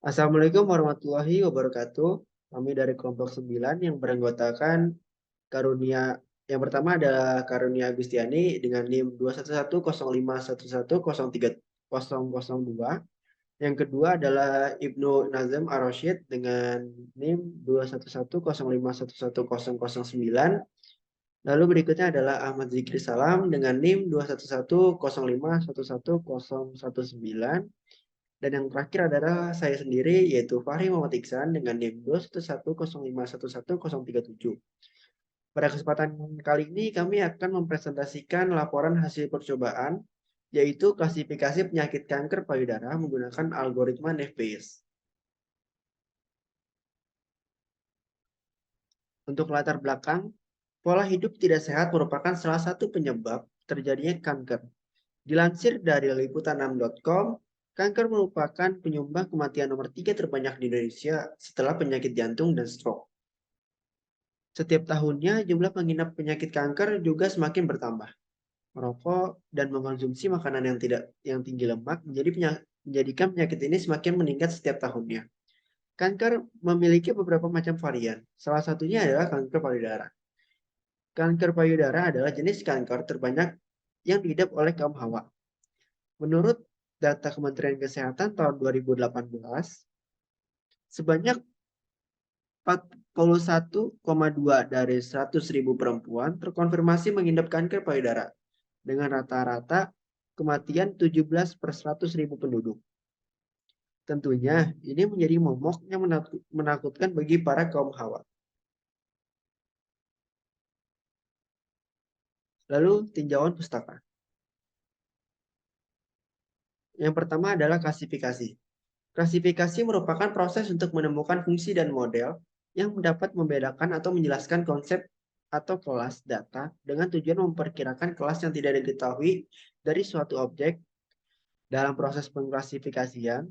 Assalamualaikum warahmatullahi wabarakatuh. Kami dari kelompok 9 yang beranggotakan Karunia. Yang pertama adalah Karunia Agustiani dengan NIM 2110511030002. Yang kedua adalah Ibnu Nazem Ar-Rasyid dengan NIM 21105111009. Lalu berikutnya adalah Ahmad Zikri Salam dengan NIM 21105111019. Dan yang terakhir adalah saya sendiri, yaitu Fahri Muhammad Iksan dengan NIM 21105111037. Pada kesempatan kali ini kami akan mempresentasikan laporan hasil percobaan, yaitu klasifikasi penyakit kanker payudara menggunakan algoritma NavBayes. Untuk latar belakang, pola hidup tidak sehat merupakan salah satu penyebab terjadinya kanker. Dilansir dari liputan6.com, kanker merupakan penyumbang kematian nomor 3 terbanyak di Indonesia setelah penyakit jantung dan stroke. Setiap tahunnya jumlah pengidap penyakit kanker juga semakin bertambah. Merokok dan mengkonsumsi makanan yang tinggi lemak menjadikan penyakit ini semakin meningkat setiap tahunnya. Kanker memiliki beberapa macam varian. Salah satunya adalah kanker payudara. Kanker payudara adalah jenis kanker terbanyak yang diidap oleh kaum hawa. Menurut data Kementerian Kesehatan tahun 2018, sebanyak 41,2 dari 100.000 perempuan terkonfirmasi mengidap kanker payudara, dengan rata-rata kematian 17 per 100.000 penduduk. Tentunya, ini menjadi momok yang menakutkan bagi para kaum hawa. Lalu, tinjauan pustaka. Yang pertama adalah klasifikasi. Klasifikasi merupakan proses untuk menemukan fungsi dan model yang dapat membedakan atau menjelaskan konsep atau kelas data dengan tujuan memperkirakan kelas yang tidak diketahui dari suatu objek. Dalam proses pengklasifikasian,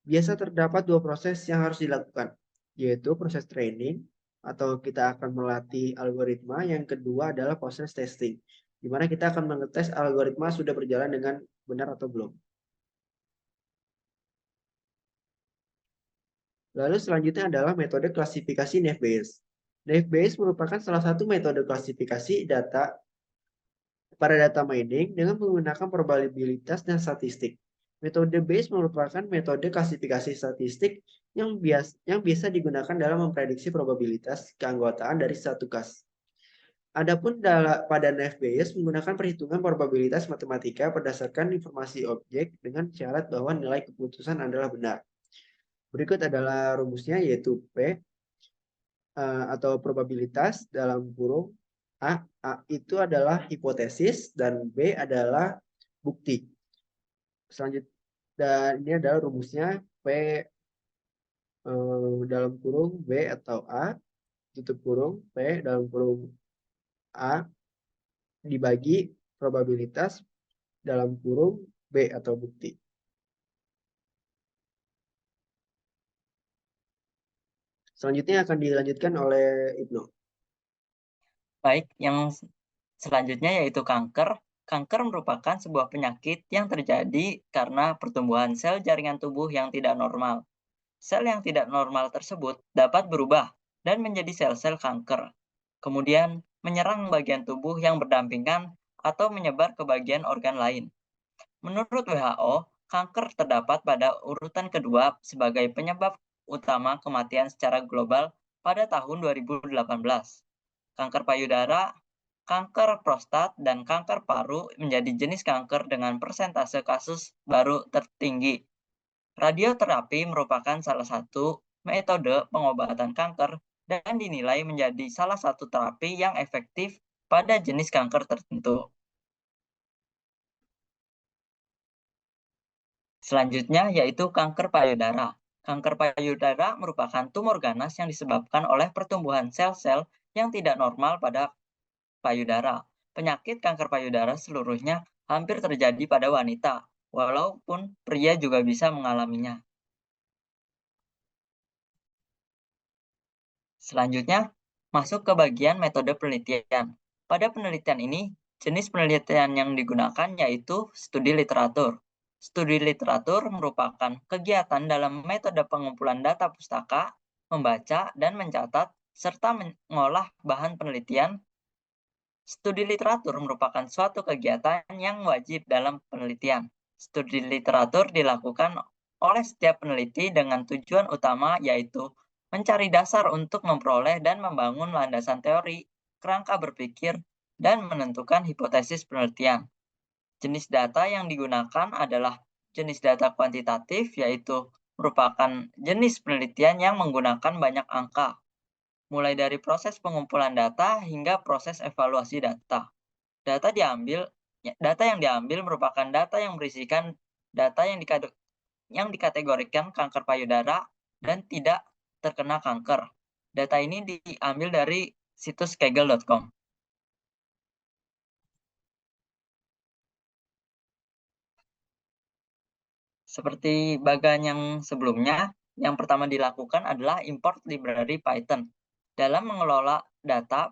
biasa terdapat dua proses yang harus dilakukan, yaitu proses training atau kita akan melatih algoritma. Yang kedua adalah proses testing, di mana kita akan mengetes algoritma sudah berjalan dengan benar atau belum. Lalu selanjutnya adalah metode klasifikasi NavBayes. NavBayes merupakan salah satu metode klasifikasi data pada data mining dengan menggunakan probabilitas dan statistik. Metode Bayes merupakan metode klasifikasi statistik yang biasa digunakan dalam memprediksi probabilitas keanggotaan dari satu kas. Adapun pada NavBayes menggunakan perhitungan probabilitas matematika berdasarkan informasi objek dengan syarat bahwa nilai keputusan adalah benar. Berikut adalah rumusnya, yaitu P atau probabilitas dalam kurung A itu adalah hipotesis dan B adalah bukti. Selanjutnya, dan ini adalah rumusnya P dalam kurung B atau A tutup kurung P dalam kurung A dibagi probabilitas dalam kurung B atau bukti. Selanjutnya akan dilanjutkan oleh Ibnu. Baik, yang selanjutnya yaitu kanker. Kanker merupakan sebuah penyakit yang terjadi karena pertumbuhan sel jaringan tubuh yang tidak normal. Sel yang tidak normal tersebut dapat berubah dan menjadi sel-sel kanker. Kemudian menyerang bagian tubuh yang berdampingan atau menyebar ke bagian organ lain. Menurut WHO, kanker terdapat pada urutan kedua sebagai penyebab utama kematian secara global pada tahun 2018. Kanker payudara, kanker prostat, dan kanker paru menjadi jenis kanker dengan persentase kasus baru tertinggi. Radioterapi merupakan salah satu metode pengobatan kanker dan dinilai menjadi salah satu terapi yang efektif pada jenis kanker tertentu. Selanjutnya yaitu kanker payudara. Kanker payudara merupakan tumor ganas yang disebabkan oleh pertumbuhan sel-sel yang tidak normal pada payudara. Penyakit kanker payudara seluruhnya hampir terjadi pada wanita, walaupun pria juga bisa mengalaminya. Selanjutnya, masuk ke bagian metode penelitian. Pada penelitian ini, jenis penelitian yang digunakan yaitu studi literatur. Studi literatur merupakan kegiatan dalam metode pengumpulan data pustaka, membaca dan mencatat, serta mengolah bahan penelitian. Studi literatur merupakan suatu kegiatan yang wajib dalam penelitian. Studi literatur dilakukan oleh setiap peneliti dengan tujuan utama yaitu mencari dasar untuk memperoleh dan membangun landasan teori, kerangka berpikir, dan menentukan hipotesis penelitian. Jenis data yang digunakan adalah jenis data kuantitatif, yaitu merupakan jenis penelitian yang menggunakan banyak angka, mulai dari proses pengumpulan data hingga proses evaluasi data. Data yang diambil merupakan data yang berisikan data yang dikategorikan kanker payudara dan tidak terkena kanker. Data ini diambil dari situs kaggle.com. Seperti bagan yang sebelumnya, yang pertama dilakukan adalah import library Python. Dalam mengelola data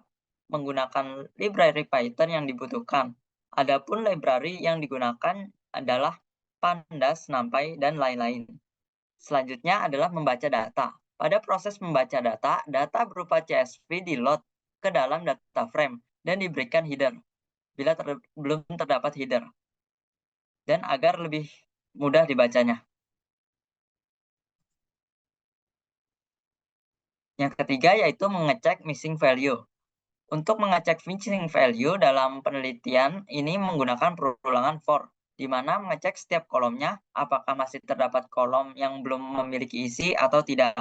menggunakan library Python yang dibutuhkan. Adapun library yang digunakan adalah Pandas, NumPy, dan lain-lain. Selanjutnya adalah membaca data. Pada proses membaca data, data berupa CSV di-load ke dalam data frame dan diberikan header bila belum terdapat header, dan agar lebih mudah dibacanya. Yang ketiga yaitu mengecek missing value. Untuk mengecek missing value dalam penelitian ini menggunakan perulangan for, di mana mengecek setiap kolomnya apakah masih terdapat kolom yang belum memiliki isi atau tidak.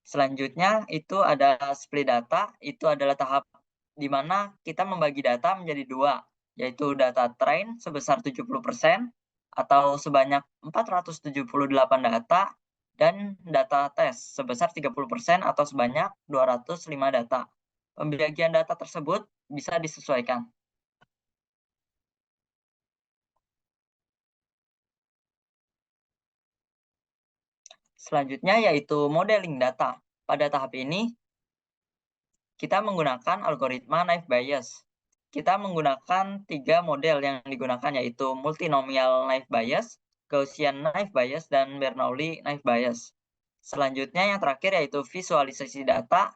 Selanjutnya itu ada split data, itu adalah tahap di mana kita membagi data menjadi dua, yaitu data train sebesar 70% atau sebanyak 478 data, dan data test sebesar 30% atau sebanyak 205 data. Pembagian data tersebut bisa disesuaikan. Selanjutnya yaitu modeling data. Pada tahap ini, kita menggunakan algoritma naive Bayes. Kita menggunakan 3 model yang digunakan yaitu multinomial naive Bayes, Gaussian naive Bayes, dan Bernoulli naive Bayes. Selanjutnya yang terakhir yaitu visualisasi data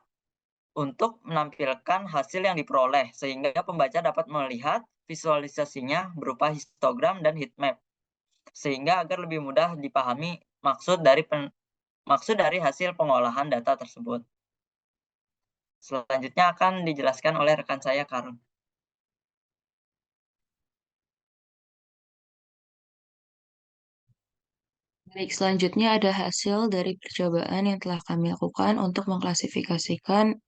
untuk menampilkan hasil yang diperoleh sehingga pembaca dapat melihat visualisasinya berupa histogram dan heatmap sehingga agar lebih mudah dipahami maksud dari hasil pengolahan data tersebut. Selanjutnya akan dijelaskan oleh rekan saya, Karun. Baik, selanjutnya ada hasil dari percobaan yang telah kami lakukan untuk mengklasifikasikan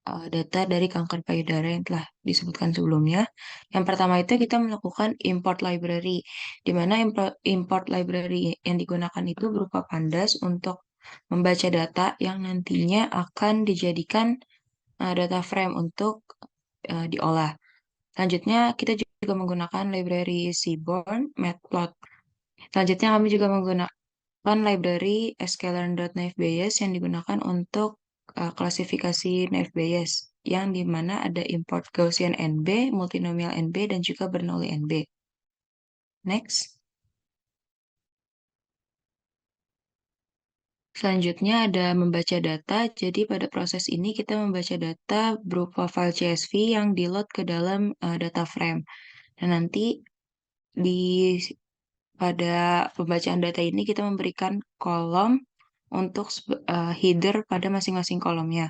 data dari kanker payudara yang telah disebutkan sebelumnya. Yang pertama itu kita melakukan import library, di mana import library yang digunakan itu berupa Pandas untuk membaca data yang nantinya akan dijadikan data frame untuk diolah. Selanjutnya, kita juga menggunakan library Seaborn, Matplot. Selanjutnya, kami juga menggunakan library sklearn.naive Bayes yang digunakan untuk klasifikasi naive Bayes, yang dimana ada import Gaussian NB, multinomial NB, dan juga Bernoulli NB. Next. Selanjutnya ada membaca data. Jadi pada proses ini kita membaca data berupa file CSV yang di-load ke dalam data frame. Dan nanti pada pembacaan data ini kita memberikan kolom untuk header pada masing-masing kolomnya.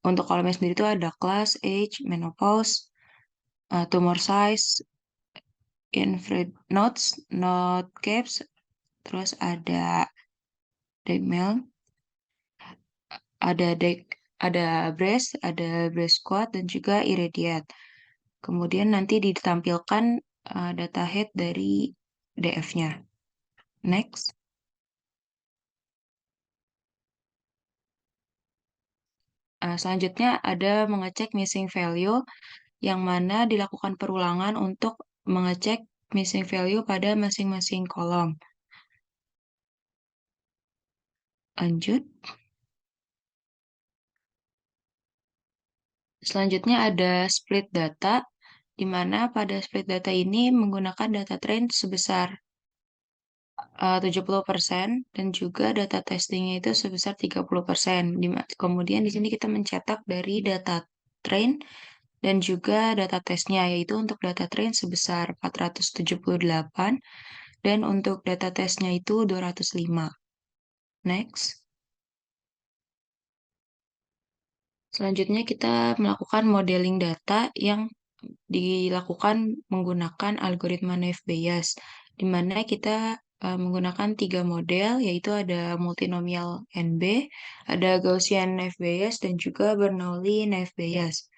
Untuk kolomnya sendiri itu ada class, age, menopause, tumor size, infrared nodes, node caps, terus ada male, ada breast squat, dan juga irradiate. Kemudian nanti ditampilkan data head dari DF-nya. Next. Selanjutnya ada mengecek missing value, yang mana dilakukan perulangan untuk mengecek missing value pada masing-masing kolom. Lanjut. Selanjutnya ada split data, di mana pada split data ini menggunakan data train sebesar 70% dan juga data testingnya itu sebesar 30%. Kemudian di sini kita mencetak dari data train dan juga data tesnya, yaitu untuk data train sebesar 478 dan untuk data tesnya itu 205. Next. Selanjutnya kita melakukan modeling data yang dilakukan menggunakan algoritma Naive Bayes, di mana kita menggunakan 3 model, yaitu ada multinomial NB, ada Gaussian Naive Bayes, dan juga Bernoulli Naive Bayes.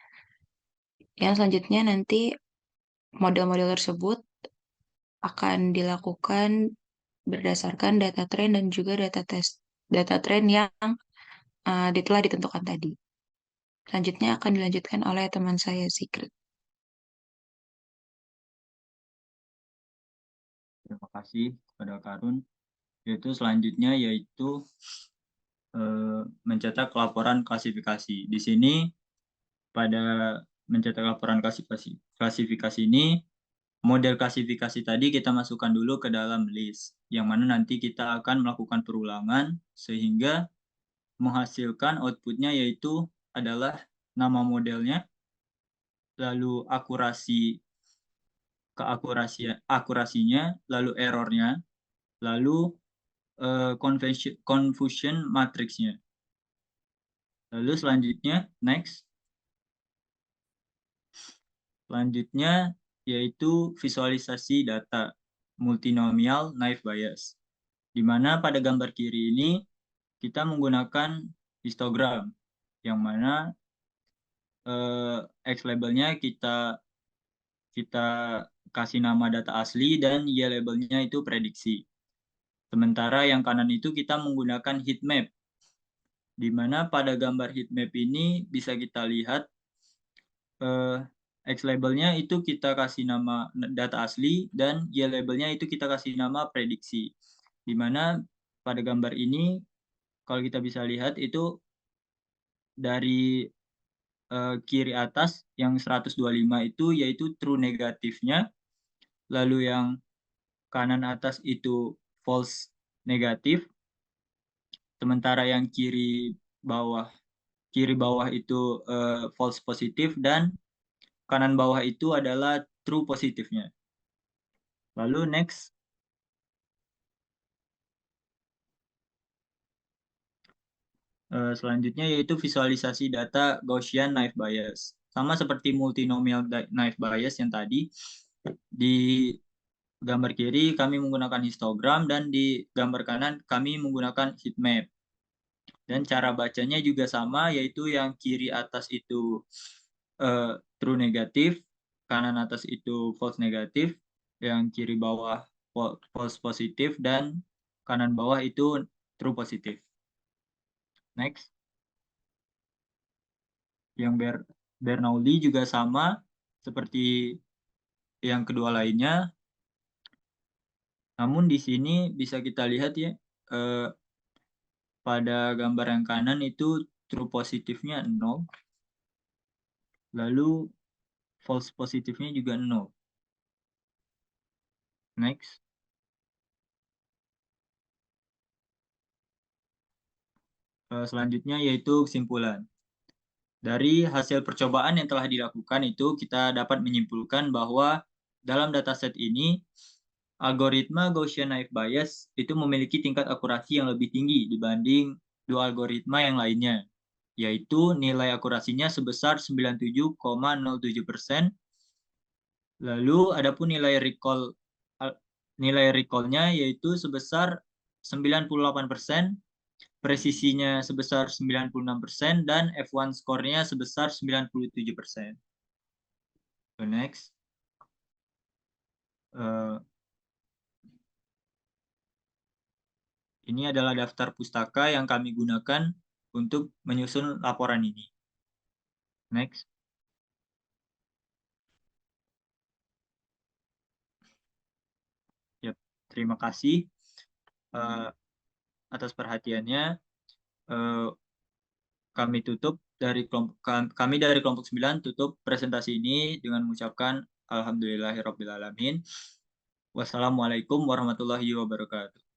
Yang selanjutnya nanti model-model tersebut akan dilakukan berdasarkan data train dan juga data train yang telah ditentukan tadi. Selanjutnya akan dilanjutkan oleh teman saya, Secret. Terima kasih kepada Karun. Yaitu selanjutnya yaitu mencetak laporan klasifikasi. Di sini pada mencetak laporan klasifikasi ini, model klasifikasi tadi kita masukkan dulu ke dalam list, yang mana nanti kita akan melakukan perulangan sehingga menghasilkan outputnya yaitu adalah nama modelnya, lalu akurasinya, lalu errornya, lalu confusion matrixnya. Lalu selanjutnya, next. Selanjutnya yaitu visualisasi data multinomial naive Bayes. Di mana pada gambar kiri ini kita menggunakan histogram, yang mana X labelnya kita kasih nama data asli dan Y labelnya itu prediksi. Sementara yang kanan itu kita menggunakan heat map, di mana pada gambar heat map ini bisa kita lihat X labelnya itu kita kasih nama data asli dan Y labelnya itu kita kasih nama prediksi. Di mana pada gambar ini kalau kita bisa lihat itu dari kiri atas yang 125 itu yaitu true negatifnya, lalu yang kanan atas itu false negatif, sementara yang kiri bawah itu false positif dan kanan bawah itu adalah true positifnya. Lalu next. Selanjutnya yaitu visualisasi data Gaussian Naive Bayes. Sama seperti multinomial Naive Bayes yang tadi, di gambar kiri kami menggunakan histogram dan di gambar kanan kami menggunakan heat map. Dan cara bacanya juga sama, yaitu yang kiri atas itu true negatif, kanan atas itu false negatif, yang kiri bawah false positif, dan kanan bawah itu true positif. Next. Yang Bernoulli juga sama seperti yang kedua lainnya. Namun di sini bisa kita lihat ya, pada gambar yang kanan itu true positifnya 0. Lalu false positifnya juga 0. Next. Selanjutnya yaitu kesimpulan. Dari hasil percobaan yang telah dilakukan itu kita dapat menyimpulkan bahwa dalam dataset ini algoritma Gaussian Naive Bayes itu memiliki tingkat akurasi yang lebih tinggi dibanding dua algoritma yang lainnya, yaitu nilai akurasinya sebesar 97,07%. Lalu adapun nilai recall-nya yaitu sebesar 98%, presisinya sebesar 96%, dan F1 score-nya sebesar 97%. So next. Ini adalah daftar pustaka yang kami gunakan untuk menyusun laporan ini. Next. Yep. Terima kasih atas perhatiannya. Kami dari kelompok 9 tutup presentasi ini dengan mengucapkan alhamdulillahirabbil alamin. Wassalamualaikum warahmatullahi wabarakatuh.